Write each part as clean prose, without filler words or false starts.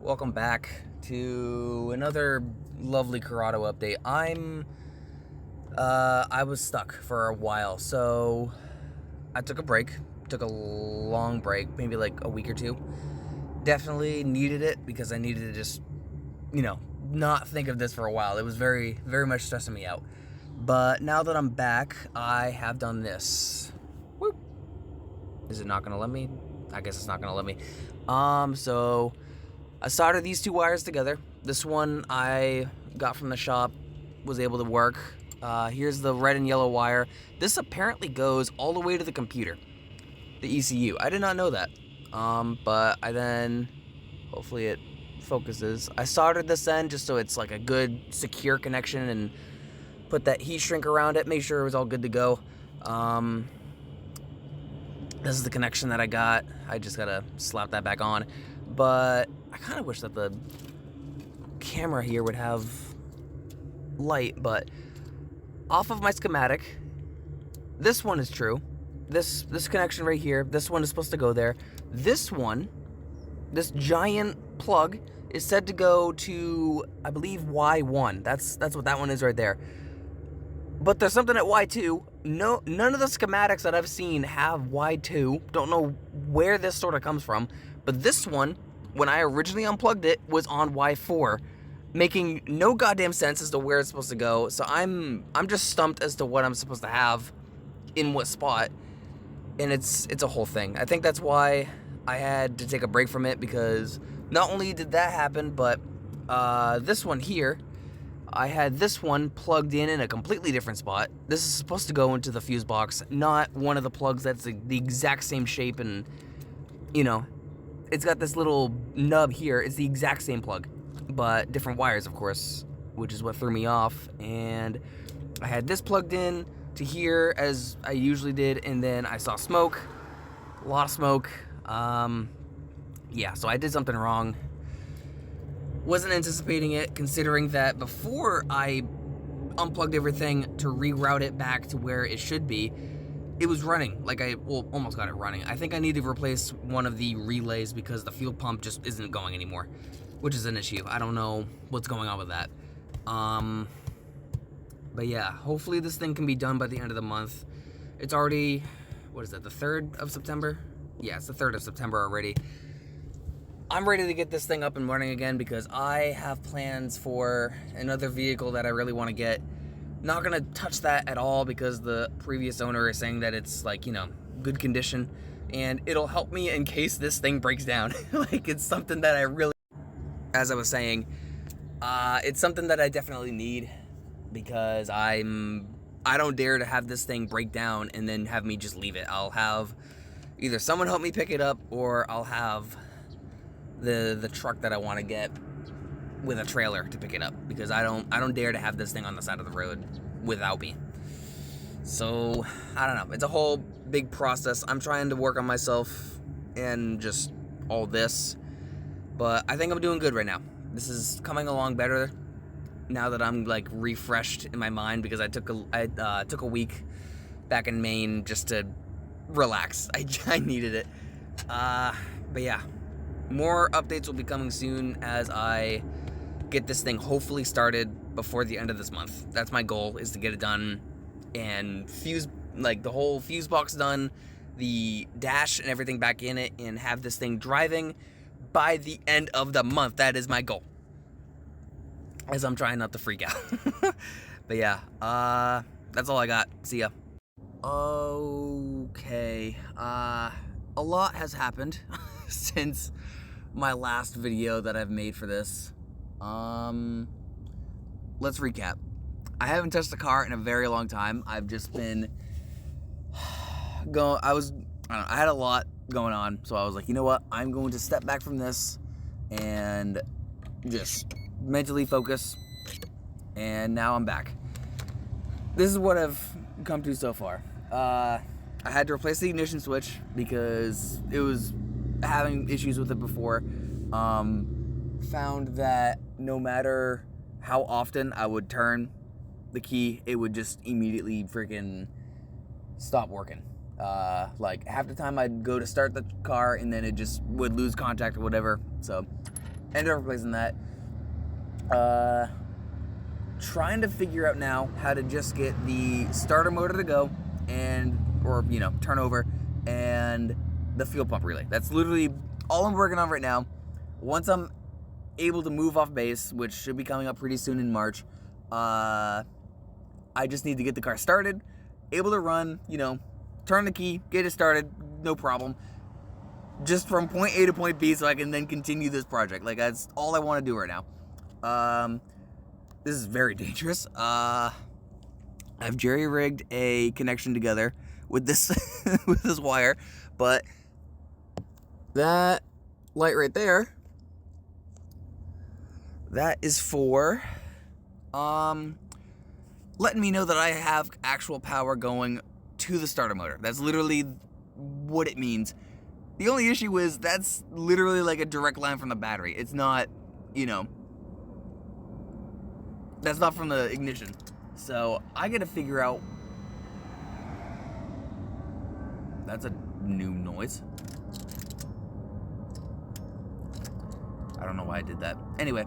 Welcome back to another lovely Corrado update. I was stuck for a while, so I took a break. Took a long break, maybe like a week or two. Definitely needed it because I needed to just, not think of this for a while. It was very, very much stressing me out. But now that I'm back, I have done this. Whoop. Is it not gonna let me? I guess it's not gonna let me. So I soldered these two wires together. This one I got from the shop, was able to work. Here's the red and yellow wire. This apparently goes all the way to the computer, the ECU. I did not know that. But I then, hopefully it focuses. I soldered this end just so it's like a good, secure connection and put that heat shrink around it, make sure it was all good to go. This is the connection that I got. I just gotta slap that back on. But I kind of wish that the camera here would have light, but off of my schematic, this one is true. This connection right here, this one is supposed to go there. This one, this giant plug, is said to go to, I believe, Y1. That's what that one is right there. But there's something at Y2. No, none of the schematics that I've seen have Y2. Don't know where this sort of comes from. But this one, when I originally unplugged it, was on Y4, making no goddamn sense as to where it's supposed to go. So I'm just stumped as to what I'm supposed to have in what spot. And it's a whole thing. I think that's why I had to take a break from it, because not only did that happen, but this one here, I had this one plugged in a completely different spot. This is supposed to go into the fuse box, not one of the plugs that's the exact same shape, and, it's got this little nub here. It's the exact same plug, but different wires, of course, which is what threw me off. And I had this plugged in to here as I usually did, and then I saw smoke, a lot of smoke. Yeah, so I did something wrong. Wasn't anticipating it, considering that before I unplugged everything to reroute it back to where it should be, it was running. Like almost got it running. I think I need to replace one of the relays because the fuel pump just isn't going anymore, which is an issue. I don't know what's going on with that. But yeah, hopefully this thing can be done by the end of the month. It's already, what is that, the 3rd of September? Yeah, it's the 3rd of September already. I'm ready to get this thing up and running again because I have plans for another vehicle that I really want to get. Not going to touch that at all because the previous owner is saying that it's like, good condition, and it'll help me in case this thing breaks down. Like, it's something that I really, as I was saying, it's something that I definitely need because I don't dare to have this thing break down and then have me just leave it. I'll have either someone help me pick it up, or I'll have the truck that I want to get with a trailer to pick it up, because I don't dare to have this thing on the side of the road without me. So I don't know, it's a whole big process. I'm trying to work on myself and just all this, but I think I'm doing good right now. This is coming along better now that I'm like refreshed in my mind, because I took a week back in Maine just to relax. I needed it. But yeah, more updates will be coming soon as I get this thing hopefully started before the end of this month. That's my goal, is to get it done and the whole fuse box done, the dash and everything back in it, and have this thing driving by the end of the month. That is my goal, as I'm trying not to freak out. But yeah, that's all I got. See ya. Okay, a lot has happened since my last video that I've made for this. Let's recap. I haven't touched the car in a very long time. I've just been I had a lot going on, so I was like, you know what? I'm going to step back from this and just mentally focus. And now I'm back. This is what I've come to so far. I had to replace the ignition switch because it was having issues with it before. Found that no matter how often I would turn the key, it would just immediately freaking stop working. Like half the time I'd go to start the car and then it just would lose contact or whatever. So ended up replacing that. Trying to figure out now how to just get the starter motor to go or turn over, and the fuel pump relay. That's literally all I'm working on right now. Once I'm able to move off base, which should be coming up pretty soon in March, I just need to get the car started, able to run, turn the key, get it started, no problem. Just from point A to point B, so I can then continue this project. Like, that's all I want to do right now. This is very dangerous. I've jerry-rigged a connection together with this with this wire, but that light right there, that is for letting me know that I have actual power going to the starter motor. That's literally what it means. The only issue is that's literally like a direct line from the battery. It's not, that's not from the ignition. So I gotta figure out. That's a new noise. I don't know why I did that. Anyway,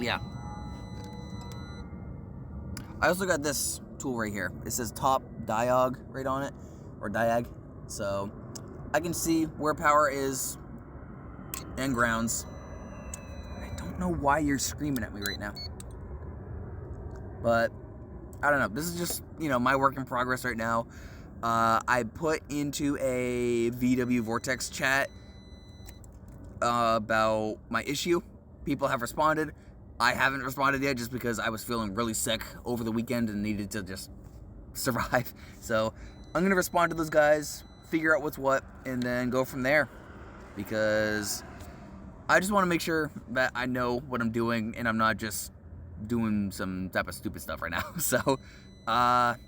yeah. I also got this tool right here. It says top diag right on it, or diag. So I can see where power is and grounds. I don't know why you're screaming at me right now, but I don't know. This is just, my work in progress right now. I put into a VW Vortex chat about my issue. People have responded. I haven't responded yet just because I was feeling really sick over the weekend and needed to just survive. So I'm going to respond to those guys, figure out what's what, and then go from there. Because I just want to make sure that I know what I'm doing and I'm not just doing some type of stupid stuff right now. So, alright,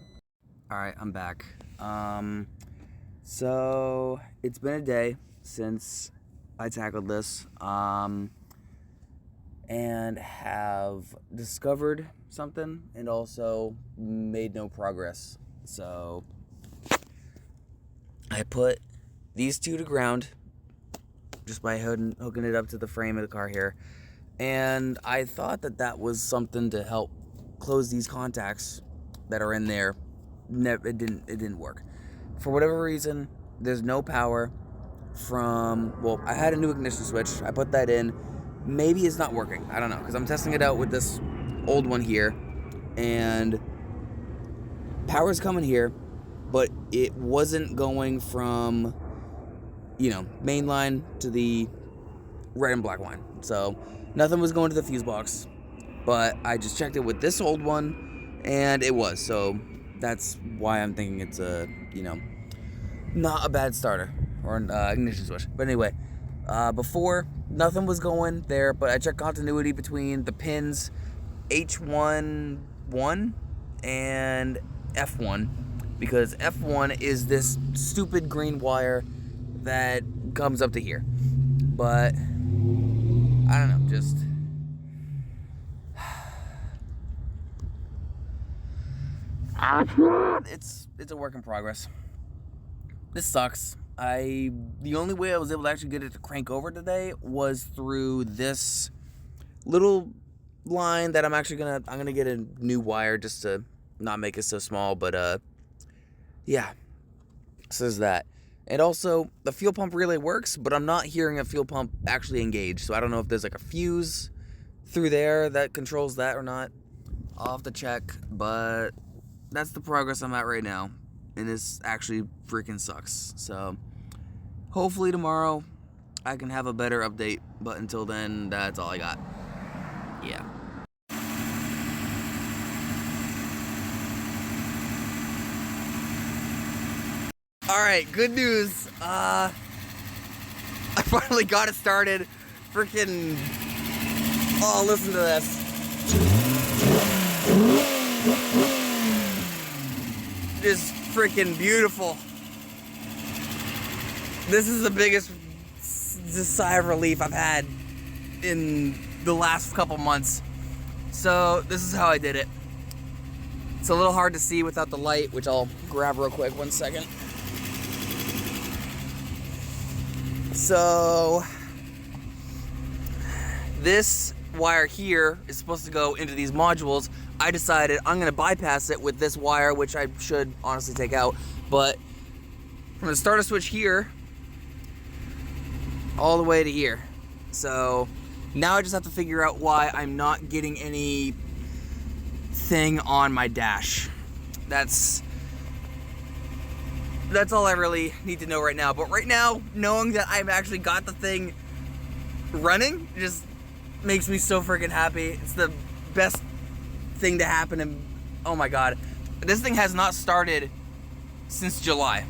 I'm back. So it's been a day since I tackled this, and have discovered something and also made no progress. So I put these two to ground just by hooking it up to the frame of the car here, and I thought that was something to help close these contacts that are in there. It didn't work. For whatever reason, there's no power from, I had a new ignition switch. I put that in. Maybe it's not working. I don't know, because I'm testing it out with this old one here, and power's coming here, but it wasn't going from, main line to the red and black line. So nothing was going to the fuse box, but I just checked it with this old one, and it was. So that's why I'm thinking it's a, not a bad starter or an ignition switch. But anyway, before, nothing was going there, but I checked continuity between the pins H1 and F1, because F1 is this stupid green wire that comes up to here. But I don't know, just it's a work in progress. This sucks. The only way I was able to actually get it to crank over today was through this little line that I'm gonna get a new wire just to not make it so small. But yeah, so there's that. And also, the fuel pump relay works, but I'm not hearing a fuel pump actually engage. So I don't know if there's like a fuse through there that controls that or not. I'll have to check, but that's the progress I'm at right now. And this actually freaking sucks. So hopefully tomorrow I can have a better update. But until then, that's all I got. Yeah. Alright, good news. I finally got it started. Freaking. Oh, listen to this. Just freaking beautiful. This is the biggest sigh of relief I've had in the last couple months. So this is how I did it. It's a little hard to see without the light, which I'll grab real quick, 1 second. So This wire here is supposed to go into these modules. I decided I'm gonna bypass it with this wire, which I should honestly take out, but from the starter switch here all the way to here. So now I just have to figure out why I'm not getting any thing on my dash. That's all I really need to know right now. But right now, knowing that I've actually got the thing running just makes me so freaking happy. It's the best thing to happen, and oh my god, this thing has not started since July,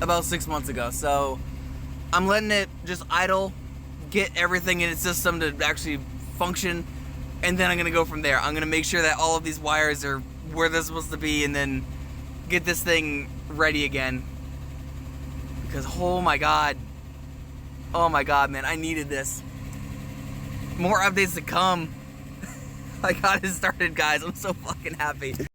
about 6 months ago. So I'm letting it just idle, get everything in its system to actually function, and then I'm gonna go from there. I'm gonna make sure that all of these wires are where they're supposed to be, and then get this thing ready again. Because oh my god, man, I needed this. More updates to come. I got it started, guys. I'm so fucking happy.